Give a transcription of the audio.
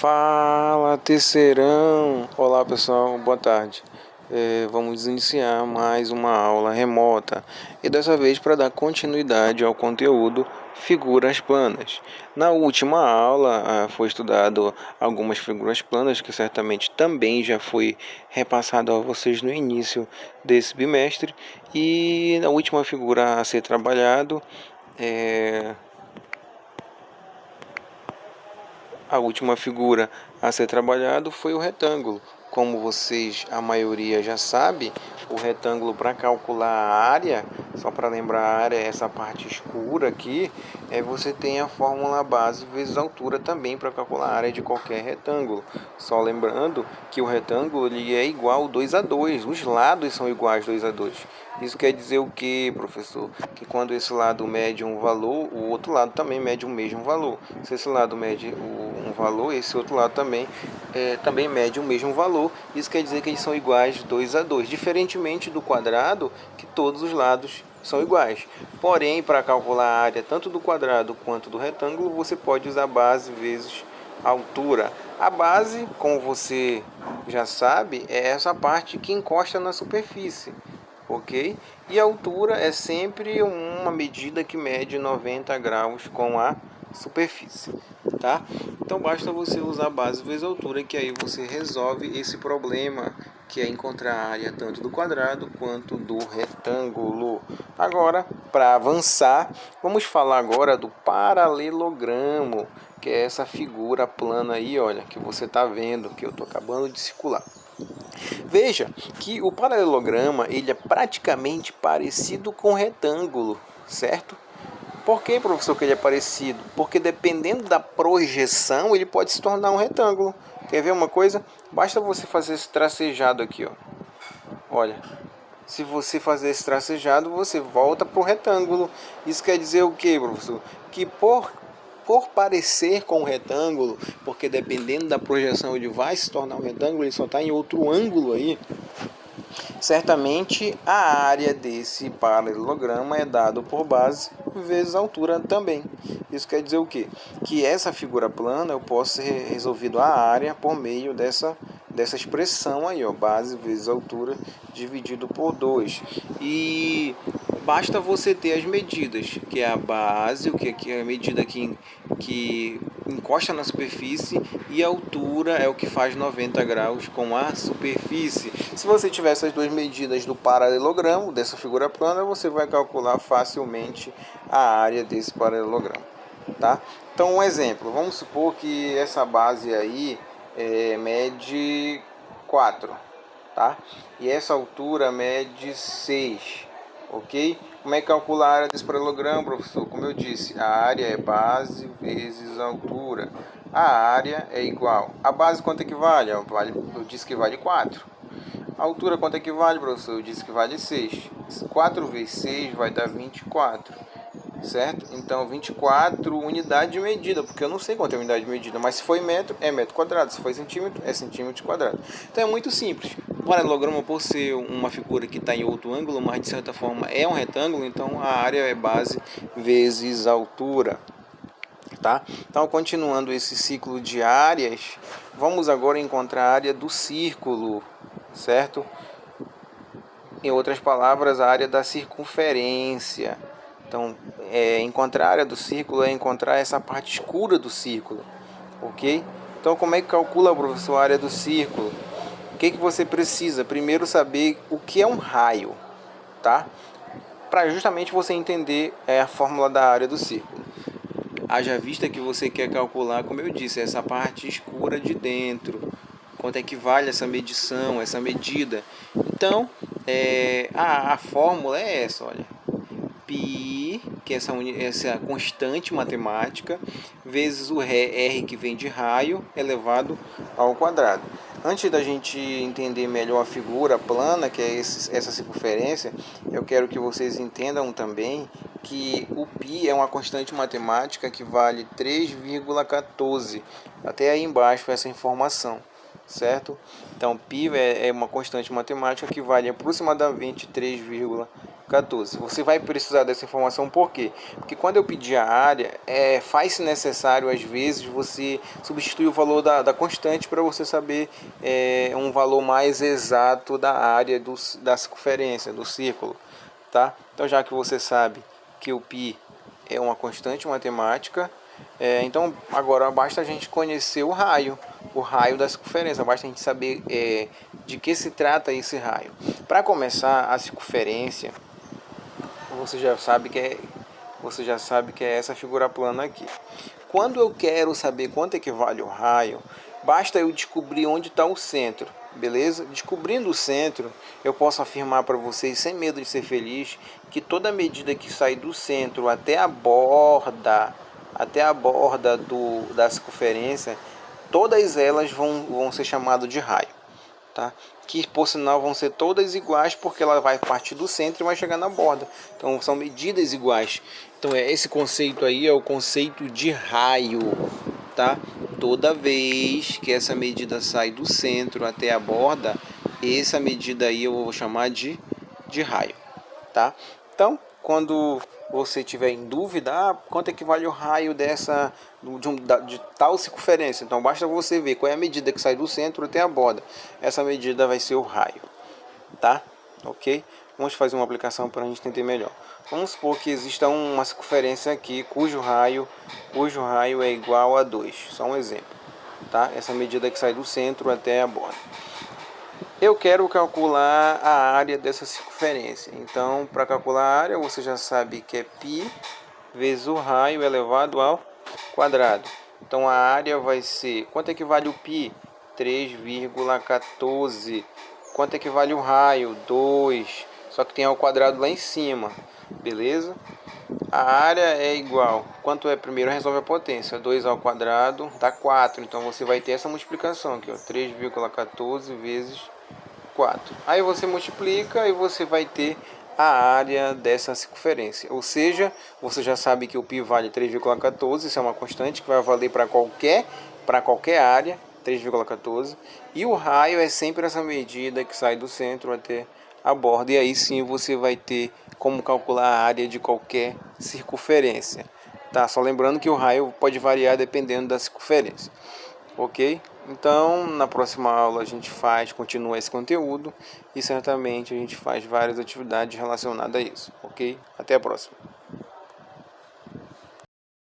Fala, terceirão! Olá pessoal, boa tarde. Vamos iniciar mais uma aula remota e dessa vez para dar continuidade ao conteúdo figuras planas. Na última aula foi estudado algumas figuras planas que certamente também já foi repassado a vocês no início desse bimestre, e a última figura a ser trabalhado A última figura a ser trabalhado foi o retângulo. Como vocês, a maioria já sabe, o retângulo, para calcular a área, só para lembrar, a área é essa parte escura aqui, você tem a fórmula base vezes altura também para calcular a área de qualquer retângulo. Só lembrando que o retângulo ele é igual 2 a 2, os lados são iguais 2 a 2. Isso quer dizer o que, professor? Que quando esse lado mede um valor, o outro lado também mede o mesmo valor. Se esse lado mede um valor, esse outro lado também mede o mesmo valor. Isso quer dizer que eles são iguais 2 a 2, diferentemente do quadrado, que todos os lados são iguais. Porém, para calcular a área tanto do quadrado quanto do retângulo, você pode usar base vezes altura. A base, como você já sabe, é essa parte que encosta na superfície, ok? E a altura é sempre uma medida que mede 90 graus com a superfície, tá? Então basta você usar base vezes altura, que aí você resolve esse problema, que é encontrar a área tanto do quadrado quanto do retângulo. Agora, para avançar, vamos falar agora do paralelogramo, que é essa figura plana aí, olha, que você está vendo, que eu estou acabando de circular. Veja que o paralelograma ele é praticamente parecido com o retângulo, certo? Por que, professor, que ele é parecido? Porque dependendo da projeção, ele pode se tornar um retângulo. Quer ver uma coisa? Basta você fazer esse tracejado aqui, ó. Olha, se você fazer esse tracejado, você volta para o retângulo. Isso quer dizer o que, professor? Que por parecer com o retângulo, porque dependendo da projeção ele vai se tornar um retângulo, ele só está em outro ângulo aí, certamente a área desse paralelograma é dado por base vezes altura também. Isso quer dizer o quê? Que essa figura plana eu posso ser resolvido a área por meio dessa expressão aí, ó, base vezes altura dividido por 2. E basta você ter as medidas, que é a base, o que é a medida que encosta na superfície, e a altura é o que faz 90 graus com a superfície. Se você tiver essas duas medidas do paralelogramo, dessa figura plana, você vai calcular facilmente a área desse paralelogramo, tá? Então, um exemplo, vamos supor que essa base aí mede 4, tá? E essa altura mede 6, ok? Como é que calcula a área desse paralelogramo, professor? Como eu disse, a área é base vezes altura. A área é igual. A base quanto equivale? Eu disse que vale 4. A altura quanto equivale, professor? Eu disse que vale 6. 4 vezes 6 vai dar 24. Certo? Então, 24 unidade de medida, porque eu não sei quanto é unidade de medida, mas se for em metro, é metro quadrado, se for centímetro, é centímetro quadrado. Então, é muito simples. O paralelogramo, por ser uma figura que está em outro ângulo, mas de certa forma é um retângulo, então a área é base vezes altura. Tá? Então, continuando esse ciclo de áreas, vamos agora encontrar a área do círculo, certo? Em outras palavras, a área da circunferência. Então, encontrar a área do círculo é encontrar essa parte escura do círculo, ok? Então, como é que calcula, professor, a área do círculo? O que você precisa? Primeiro saber o que é um raio, tá? Para justamente você entender a fórmula da área do círculo. Haja vista que você quer calcular, como eu disse, essa parte escura de dentro. Quanto é que vale essa medição, essa medida? Então, a fórmula é essa, olha. Π, que é essa constante matemática, vezes o R, que vem de raio, elevado ao quadrado. Antes da gente entender melhor a figura plana, que é essa circunferência, eu quero que vocês entendam também que o π é uma constante matemática que vale 3,14. Até aí embaixo essa informação, certo? Então, π é uma constante matemática que vale aproximadamente 3,14. 14. Você vai precisar dessa informação por quê? Porque quando eu pedir a área, faz-se necessário, às vezes, você substituir o valor da constante para você saber um valor mais exato da área da circunferência, do círculo. Tá? Então, já que você sabe que o π é uma constante matemática, então agora basta a gente conhecer o raio da circunferência, basta a gente saber de que se trata esse raio. Para começar, a circunferência, você já sabe que é essa figura plana aqui. Quando eu quero saber quanto equivale o raio, basta eu descobrir onde está o centro, beleza? Descobrindo o centro, eu posso afirmar para vocês, sem medo de ser feliz, que toda medida que sai do centro até a borda da circunferência, todas elas vão ser chamadas de raio. Tá? Que por sinal vão ser todas iguais, porque ela vai partir do centro e vai chegar na borda. Então são medidas iguais. Então esse conceito aí é o conceito de raio, tá? Toda vez que essa medida sai do centro até a borda, essa medida aí eu vou chamar de raio, tá? Então, quando você tiver em dúvida, quanto equivale o raio de tal circunferência? Então, basta você ver qual é a medida que sai do centro até a borda. Essa medida vai ser o raio, tá? Ok? Vamos fazer uma aplicação para a gente entender melhor. Vamos supor que exista uma circunferência aqui cujo raio é igual a 2. Só um exemplo, tá? Essa medida que sai do centro até a borda. Eu quero calcular a área dessa circunferência. Então, para calcular a área, você já sabe que é π vezes o raio elevado ao quadrado. Então, a área vai ser... Quanto equivale o π? 3,14. Quanto equivale o raio? 2. Só que tem ao quadrado lá em cima. Beleza? A área é igual. Quanto é primeiro? Resolve a potência. 2 ao quadrado dá 4. Então, você vai ter essa multiplicação aqui, ó. 3,14 vezes 4. Aí você multiplica e você vai ter a área dessa circunferência. Ou seja, você já sabe que o π vale 3,14, isso é uma constante que vai valer para qualquer área, 3,14. E o raio é sempre essa medida que sai do centro até a borda. E aí sim você vai ter como calcular a área de qualquer circunferência. Tá? Só lembrando que o raio pode variar dependendo da circunferência. Ok? Então, na próxima aula a gente continua esse conteúdo e certamente a gente faz várias atividades relacionadas a isso. Ok? Até a próxima.